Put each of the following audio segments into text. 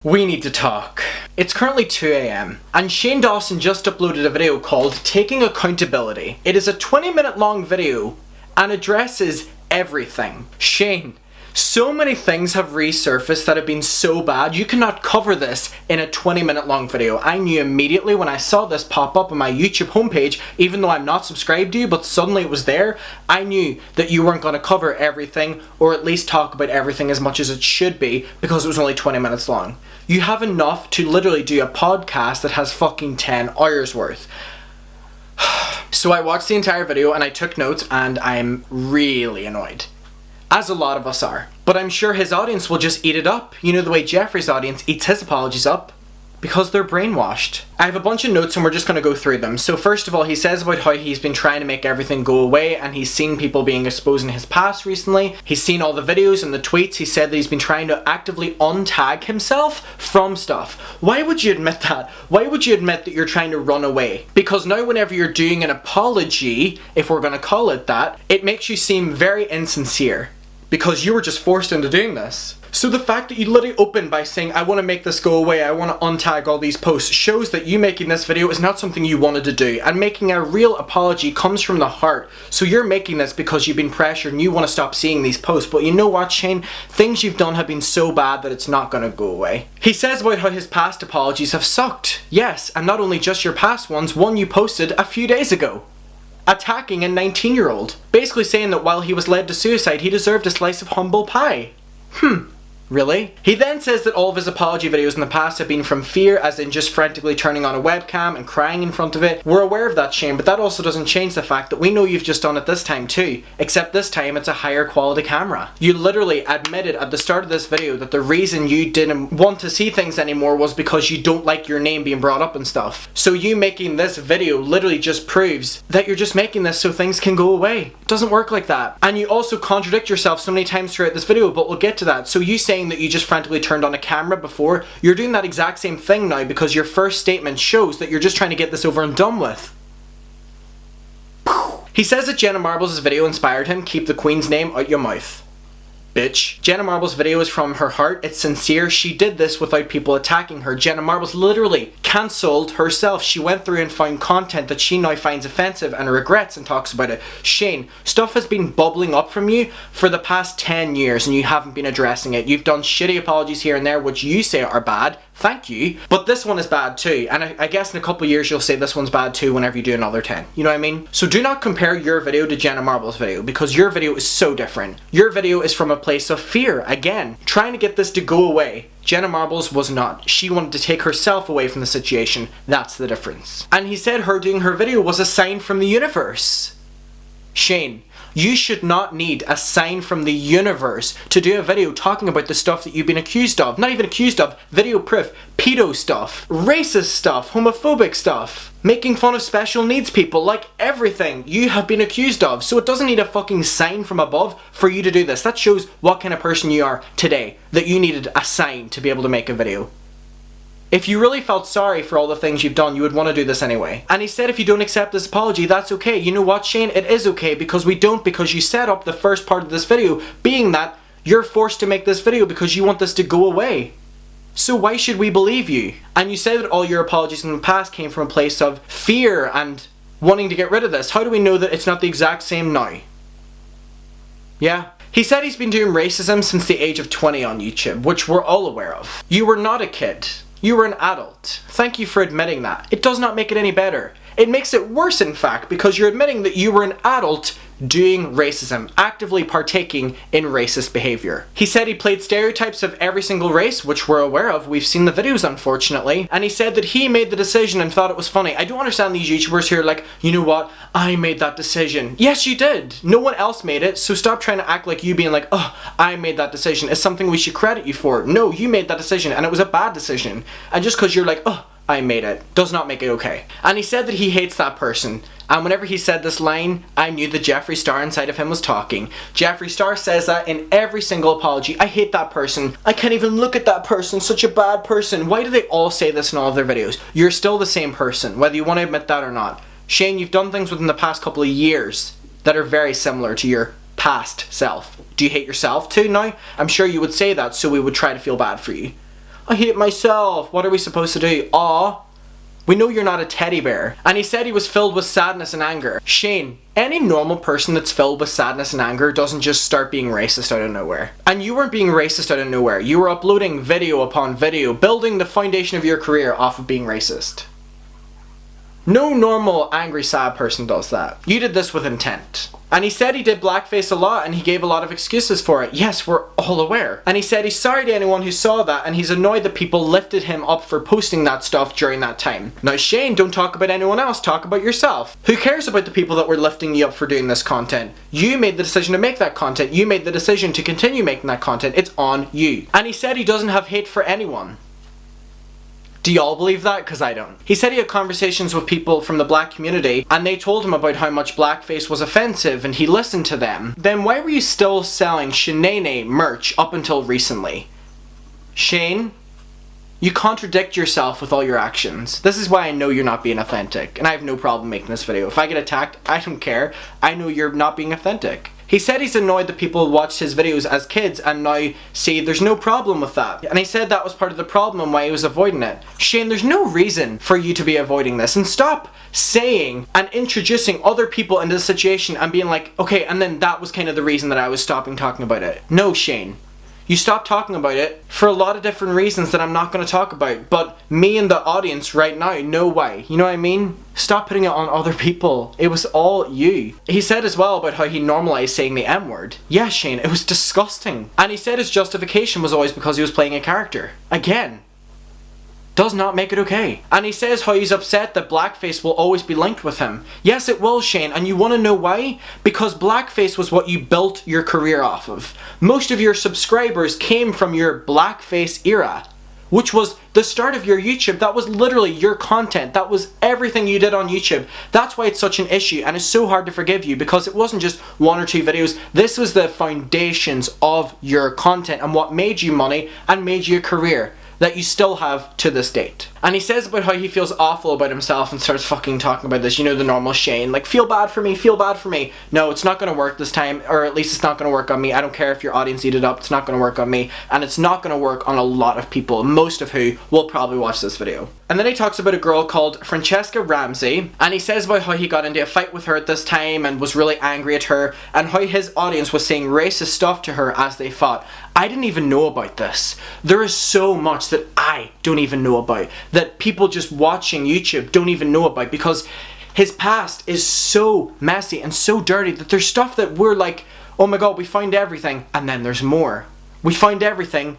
We need to talk. It's currently 2 AM and Shane Dawson just uploaded a video called Taking Accountability. It is a 20-minute long video and addresses everything. Shane, so many things have resurfaced that have been so bad, you cannot cover this in a 20-minute long video. I knew immediately when I saw this pop up on my YouTube homepage, even though I'm not subscribed to you, but suddenly it was there, I knew that you weren't going to cover everything, or at least talk about everything as much as it should be, because it was only 20 minutes long. You have enough to literally do a podcast that has fucking 10 hours worth. So I watched the entire video and I took notes, and I'm really annoyed. As a lot of us are. But I'm sure his audience will just eat it up. You know the way Jeffrey's audience eats his apologies up? Because they're brainwashed. I have a bunch of notes and we're just going to go through them. So first of all, he says about how he's been trying to make everything go away and he's seen people being exposed in his past recently. He's seen all the videos and the tweets. He said that he's been trying to actively untag himself from stuff. Why would you admit that? Why would you admit that you're trying to run away? Because now whenever you're doing an apology, if we're going to call it that, it makes you seem very insincere. Because you were just forced into doing this. So the fact that you literally opened by saying, I want to make this go away, I want to untag all these posts, shows that you making this video is not something you wanted to do. And making a real apology comes from the heart. So you're making this because you've been pressured and you want to stop seeing these posts. But you know what, Shane? Things you've done have been so bad that it's not going to go away. He says about how his past apologies have sucked. Yes, and not only just your past ones, one you posted a few days ago. Attacking a 19-year-old. Basically saying that while he was led to suicide, he deserved a slice of humble pie. Really? He then says that all of his apology videos in the past have been from fear, as in just frantically turning on a webcam and crying in front of it. We're aware of that, Shane, but that also doesn't change the fact that we know you've just done it this time too. Except this time it's a higher quality camera. You literally admitted at the start of this video that the reason you didn't want to see things anymore was because you don't like your name being brought up and stuff. So you making this video literally just proves that you're just making this so things can go away. It doesn't work like that. And you also contradict yourself so many times throughout this video, but we'll get to that. So you saying that you just frantically turned on a camera before, you're doing that exact same thing now because your first statement shows that you're just trying to get this over and done with. He says that Jenna Marbles' video inspired him. Keep the Queen's name out your mouth. Bitch. Jenna Marbles' video is from her heart, it's sincere, she did this without people attacking her. Jenna Marbles literally cancelled herself. She went through and found content that she now finds offensive and regrets and talks about it. Shane, stuff has been bubbling up from you for the past 10 years and you haven't been addressing it. You've done shitty apologies here and there which you say are bad. Thank you. But this one is bad too. And I guess in a couple of years you'll say this one's bad too whenever you do another 10. You know what I mean? So do not compare your video to Jenna Marbles' video because your video is so different. Your video is from a place of fear, again, trying to get this to go away. Jenna Marbles was not. She wanted to take herself away from the situation. That's the difference. And he said her doing her video was a sign from the universe. Shane, you should not need a sign from the universe to do a video talking about the stuff that you've been accused of. Not even accused of, video proof, pedo stuff, racist stuff, homophobic stuff, making fun of special needs people, like everything you have been accused of. So it doesn't need a fucking sign from above for you to do this. That shows what kind of person you are today, that you needed a sign to be able to make a video. If you really felt sorry for all the things you've done, you would want to do this anyway. And he said if you don't accept this apology, that's okay. You know what, Shane? It is okay because we don't, because you set up the first part of this video being that you're forced to make this video because you want this to go away. So why should we believe you? And you said that all your apologies in the past came from a place of fear and wanting to get rid of this. How do we know that it's not the exact same now? Yeah. He said he's been doing racism since the age of 20 on YouTube, which we're all aware of. You were not a kid. You were an adult. Thank you for admitting that. It does not make it any better. It makes it worse, in fact, because you're admitting that you were an adult doing racism, actively partaking in racist behavior. He said he played stereotypes of every single race, which we're aware of. We've seen the videos, unfortunately. And he said that he made the decision and thought it was funny. I don't understand these YouTubers who are like, you know what? I made that decision. Yes, you did. No one else made it, so stop trying to act like you being like, oh, I made that decision is something we should credit you for. No, you made that decision, and it was a bad decision. And just because you're like, oh, I made it, does not make it okay. And he said that he hates that person. And whenever he said this line, I knew the Jeffree Star inside of him was talking. Jeffree Star says that in every single apology. I hate that person. I can't even look at that person. Such a bad person. Why do they all say this in all of their videos? You're still the same person, whether you want to admit that or not. Shane, you've done things within the past couple of years that are very similar to your past self. Do you hate yourself too now? I'm sure you would say that, so we would try to feel bad for you. I hate myself. What are we supposed to do? Aw. We know you're not a teddy bear. And he said he was filled with sadness and anger. Shane, any normal person that's filled with sadness and anger doesn't just start being racist out of nowhere. And you weren't being racist out of nowhere. You were uploading video upon video, building the foundation of your career off of being racist. No normal, angry, sad person does that. You did this with intent. And he said he did blackface a lot and he gave a lot of excuses for it. Yes, we're all aware. And he said he's sorry to anyone who saw that and he's annoyed that people lifted him up for posting that stuff during that time. Now Shane, don't talk about anyone else, talk about yourself. Who cares about the people that were lifting you up for doing this content? You made the decision to make that content. You made the decision to continue making that content. It's on you. And he said he doesn't have hate for anyone. Do y'all believe that? Because I don't. He said he had conversations with people from the black community and they told him about how much blackface was offensive and he listened to them. Then why were you still selling Shanae merch up until recently? Shane, you contradict yourself with all your actions. This is why I know you're not being authentic and I have no problem making this video. If I get attacked, I don't care. I know you're not being authentic. He said he's annoyed that people watched his videos as kids and now see there's no problem with that. And he said that was part of the problem and why he was avoiding it. Shane, there's no reason for you to be avoiding this. And stop saying and introducing other people into the situation and being like, okay, and then that was kind of the reason that I was stopping talking about it. No, Shane. You stopped talking about it for a lot of different reasons that I'm not going to talk about, but me and the audience right now know why. You know what I mean? Stop putting it on other people. It was all you. He said as well about how he normalized saying the M-word. Yeah, Shane, it was disgusting. And he said his justification was always because he was playing a character. Again. Does not make it okay. And he says how he's upset that blackface will always be linked with him. Yes, it will, Shane, and you want to know why? Because blackface was what you built your career off of. Most of your subscribers came from your blackface era, which was the start of your YouTube. That was literally your content. That was everything you did on YouTube. That's why it's such an issue and it's so hard to forgive you, because it wasn't just one or two videos. This was the foundations of your content and what made you money and made you a career that you still have to this date. And he says about how he feels awful about himself and starts fucking talking about this, you know, the normal Shane, like, feel bad for me, feel bad for me. No, it's not gonna work this time, or at least it's not gonna work on me. I don't care if your audience eat it up, it's not gonna work on me, and it's not gonna work on a lot of people, most of who will probably watch this video. And then he talks about a girl called Francesca Ramsey, and he says about how he got into a fight with her at this time and was really angry at her, and how his audience was saying racist stuff to her as they fought. I didn't even know about this. There is so much that I don't even know about, that people just watching YouTube don't even know about, because his past is so messy and so dirty that there's stuff that we're like, oh my god, we find everything, and then there's more. We find everything,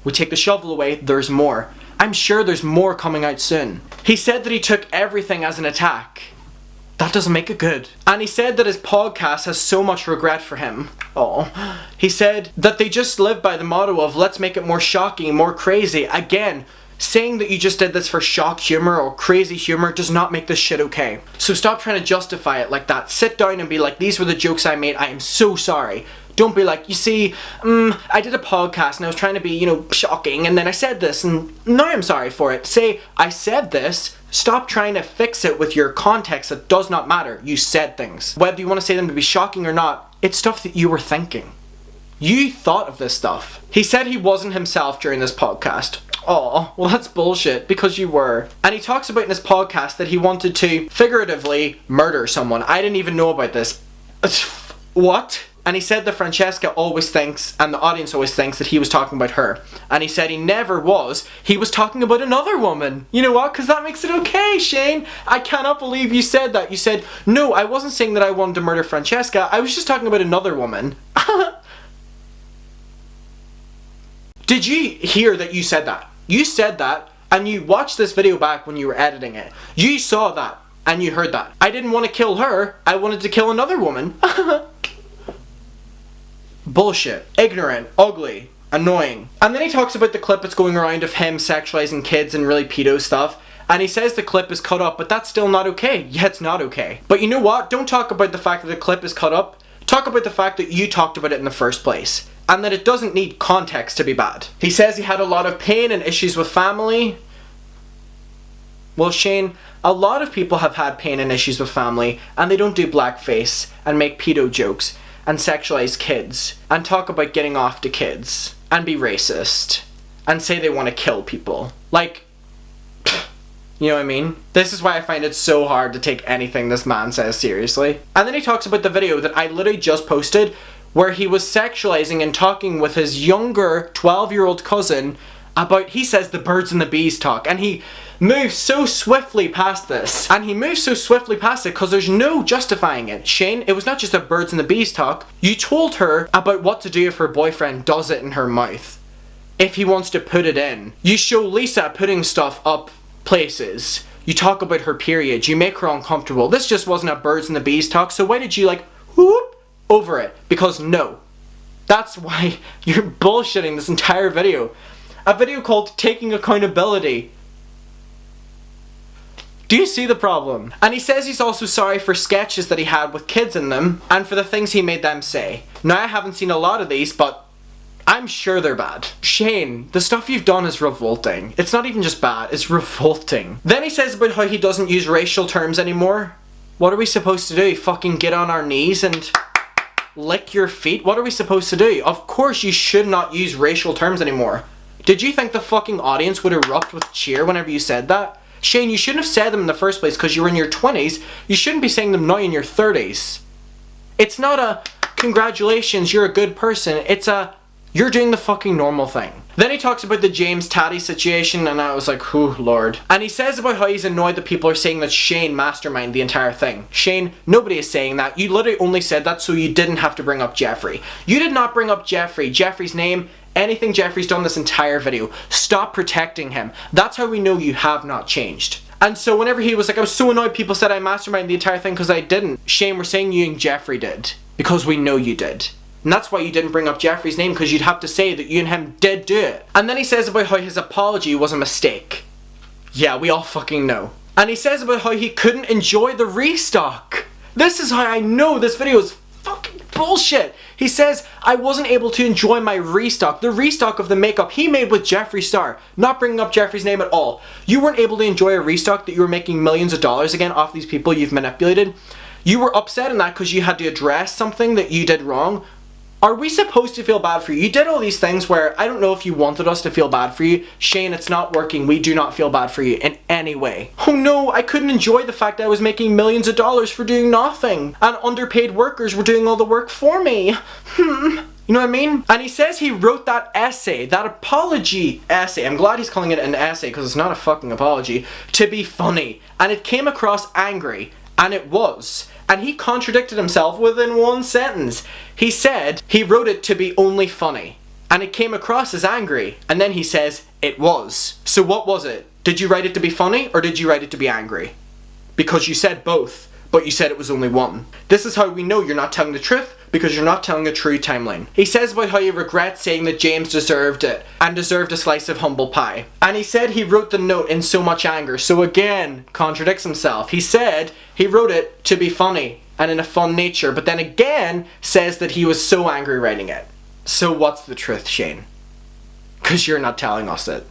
we take the shovel away, there's more. I'm sure there's more coming out soon. He said that he took everything as an attack. That doesn't make it good. And he said that his podcast has so much regret for him. Oh. He said that they just live by the motto of let's make it more shocking, more crazy. Again, saying that you just did this for shock humor or crazy humor does not make this shit okay. So stop trying to justify it like that. Sit down and be like, these were the jokes I made, I am so sorry. Don't be like, you see, I did a podcast and I was trying to be, you know, shocking, and then I said this and now I'm sorry for it. Say, I said this. Stop trying to fix it with your context that does not matter. You said things. Whether you want to say them to be shocking or not, it's stuff that you were thinking. You thought of this stuff. He said he wasn't himself during this podcast. Oh, well that's bullshit, because you were. And he talks about in his podcast that he wanted to figuratively murder someone. I didn't even know about this. What? And he said that Francesca always thinks, and the audience always thinks, that he was talking about her. And he said he never was. He was talking about another woman. You know what? Because that makes it okay, Shane. I cannot believe you said that. You said, no, I wasn't saying that I wanted to murder Francesca. I was just talking about another woman. Did you hear that you said that? You said that, and you watched this video back when you were editing it. You saw that, and you heard that. I didn't want to kill her. I wanted to kill another woman. Bullshit. Ignorant. Ugly. Annoying. And then he talks about the clip that's going around of him sexualizing kids and really pedo stuff. And he says the clip is cut up, but that's still not okay. Yeah, it's not okay. But you know what? Don't talk about the fact that the clip is cut up. Talk about the fact that you talked about it in the first place. And that it doesn't need context to be bad. He says he had a lot of pain and issues with family. Well, Shane, a lot of people have had pain and issues with family, and they don't do blackface and make pedo jokes and sexualize kids and talk about getting off to kids and be racist and say they want to kill people. Like, you know what I mean? This is why I find it so hard to take anything this man says seriously. And then he talks about the video that I literally just posted where he was sexualizing and talking with his younger 12-year-old cousin about, he says, the birds and the bees talk. And he moves so swiftly past this. And he moves so swiftly past it because there's no justifying it. Shane, it was not just a birds and the bees talk. You told her about what to do if her boyfriend does it in her mouth, if he wants to put it in. You show Lisa putting stuff up places. You talk about her period. You make her uncomfortable. This just wasn't a birds and the bees talk, so why did you like whoop over it? Because no. That's why you're bullshitting this entire video. A video called Taking Accountability. Do you see the problem? And he says he's also sorry for sketches that he had with kids in them and for the things he made them say. Now, I haven't seen a lot of these, but I'm sure they're bad. Shane, the stuff you've done is revolting. It's not even just bad, it's revolting. Then he says about how he doesn't use racial terms anymore. What are we supposed to do? Fucking get on our knees and lick your feet? What are we supposed to do? Of course you should not use racial terms anymore. Did you think the fucking audience would erupt with cheer whenever you said that? Shane, you shouldn't have said them in the first place because you were in your 20s. You shouldn't be saying them now in your 30s. It's not a, congratulations, you're a good person. It's a, you're doing the fucking normal thing. Then he talks about the James Taddy situation and I was like, oh lord. And he says about how he's annoyed that people are saying that Shane masterminded the entire thing. Shane, nobody is saying that. You literally only said that so you didn't have to bring up Jeffree. You did not bring up Jeffree, Jeffree's name, anything Jeffree's done this entire video. Stop protecting him. That's how we know you have not changed. And so whenever he was like, I was so annoyed people said I masterminded the entire thing because I didn't. Shane, we're saying you and Jeffree did. Because we know you did. And that's why you didn't bring up Jeffree's name, because you'd have to say that you and him did do it. And then he says about how his apology was a mistake. Yeah, we all fucking know. And he says about how he couldn't enjoy the restock. This is how I know this video is fucking bullshit. He says, I wasn't able to enjoy my restock. The restock of the makeup he made with Jeffree Star. Not bringing up Jeffree's name at all. You weren't able to enjoy a restock that you were making millions of dollars again off these people you've manipulated. You were upset in that because you had to address something that you did wrong. Are we supposed to feel bad for you? You did all these things where I don't know if you wanted us to feel bad for you. Shane, it's not working. We do not feel bad for you in any way. Oh no, I couldn't enjoy the fact that I was making millions of dollars for doing nothing. And underpaid workers were doing all the work for me. You know what I mean? And he says he wrote that essay, that apology essay. I'm glad he's calling it an essay because it's not a fucking apology. To be funny. And it came across angry. And it was. And he contradicted himself within one sentence. He said he wrote it to be only funny. And it came across as angry. And then he says it was. So what was it? Did you write it to be funny or did you write it to be angry? Because you said both, but you said it was only one. This is how we know you're not telling the truth, because you're not telling a true timeline. He says about how he regrets saying that James deserved it and deserved a slice of humble pie. And he said he wrote the note in so much anger, so again, contradicts himself. He said he wrote it to be funny and in a fun nature, but then again says that he was so angry writing it. So what's the truth, Shane? Because you're not telling us it.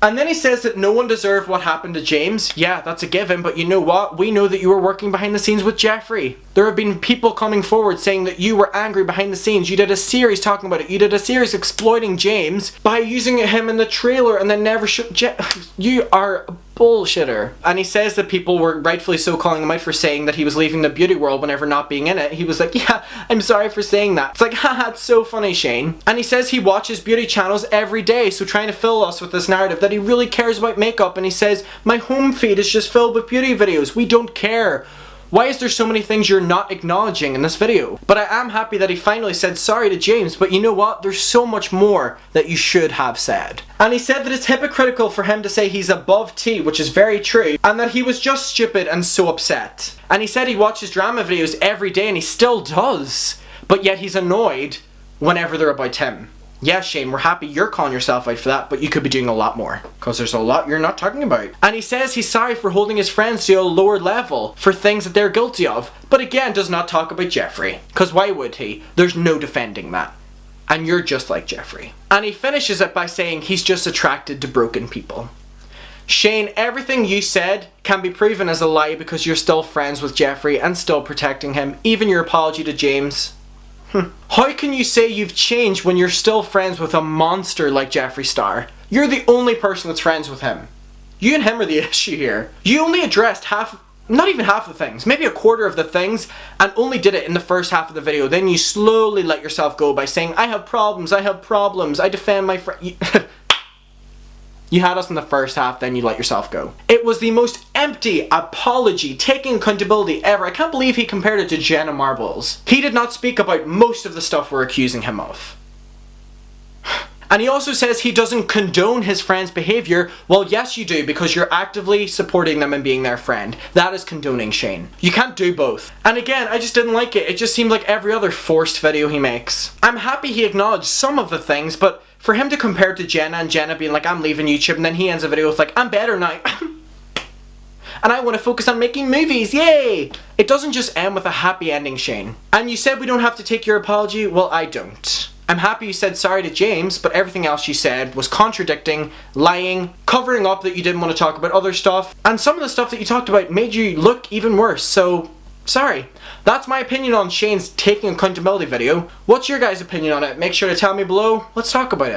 And then he says that no one deserved what happened to James. Yeah, that's a given, but you know what? We know that you were working behind the scenes with Jeffree. There have been people coming forward saying that you were angry behind the scenes. You did a series talking about it. You did a series exploiting James by using him in the trailer and then never You are a bullshitter. And he says that people were rightfully so calling him out for saying that he was leaving the beauty world whenever not being in it. He was like, yeah, I'm sorry for saying that. It's like, haha, it's so funny, Shane. And he says he watches beauty channels every day, so trying to fill us with this narrative that he really cares about makeup, and he says, my home feed is just filled with beauty videos. We don't care. Why is there so many things you're not acknowledging in this video? But I am happy that he finally said sorry to James, but you know what? There's so much more that you should have said. And he said that it's hypocritical for him to say he's above tea, which is very true, and that he was just stupid and so upset. And he said he watches drama videos every day and he still does, but yet he's annoyed whenever they're about him. Yeah, Shane, we're happy you're calling yourself out for that, but you could be doing a lot more. Because there's a lot you're not talking about. And he says he's sorry for holding his friends to a lower level for things that they're guilty of, but again does not talk about Jeffree. Because why would he? There's no defending that. And you're just like Jeffree. And he finishes it by saying he's just attracted to broken people. Shane, everything you said can be proven as a lie because you're still friends with Jeffree and still protecting him. Even your apology to James. How can you say you've changed when you're still friends with a monster like Jeffree Star? You're the only person that's friends with him. You and him are the issue here. You only addressed not even half the things, maybe a quarter of the things, and only did it in the first half of the video. Then you slowly let yourself go by saying, I have problems, I defend my friend. You had us in the first half, then you let yourself go. It was the most empty apology, taking accountability ever. I can't believe he compared it to Jenna Marbles. He did not speak about most of the stuff we're accusing him of. And he also says he doesn't condone his friend's behaviour. Well, yes you do, because you're actively supporting them and being their friend. That is condoning Shane. You can't do both. And again, I just didn't like it. It just seemed like every other forced video he makes. I'm happy he acknowledged some of the things, but for him to compare it to Jenna and Jenna being like, I'm leaving YouTube, and then he ends a video with like, I'm better now. And I want to focus on making movies, yay! It doesn't just end with a happy ending, Shane. And you said we don't have to take your apology? Well, I don't. I'm happy you said sorry to James, but everything else you said was contradicting, lying, covering up that you didn't want to talk about other stuff, and some of the stuff that you talked about made you look even worse, so sorry. That's my opinion on Shane's taking accountability video. What's your guys' opinion on it? Make sure to tell me below. Let's talk about it.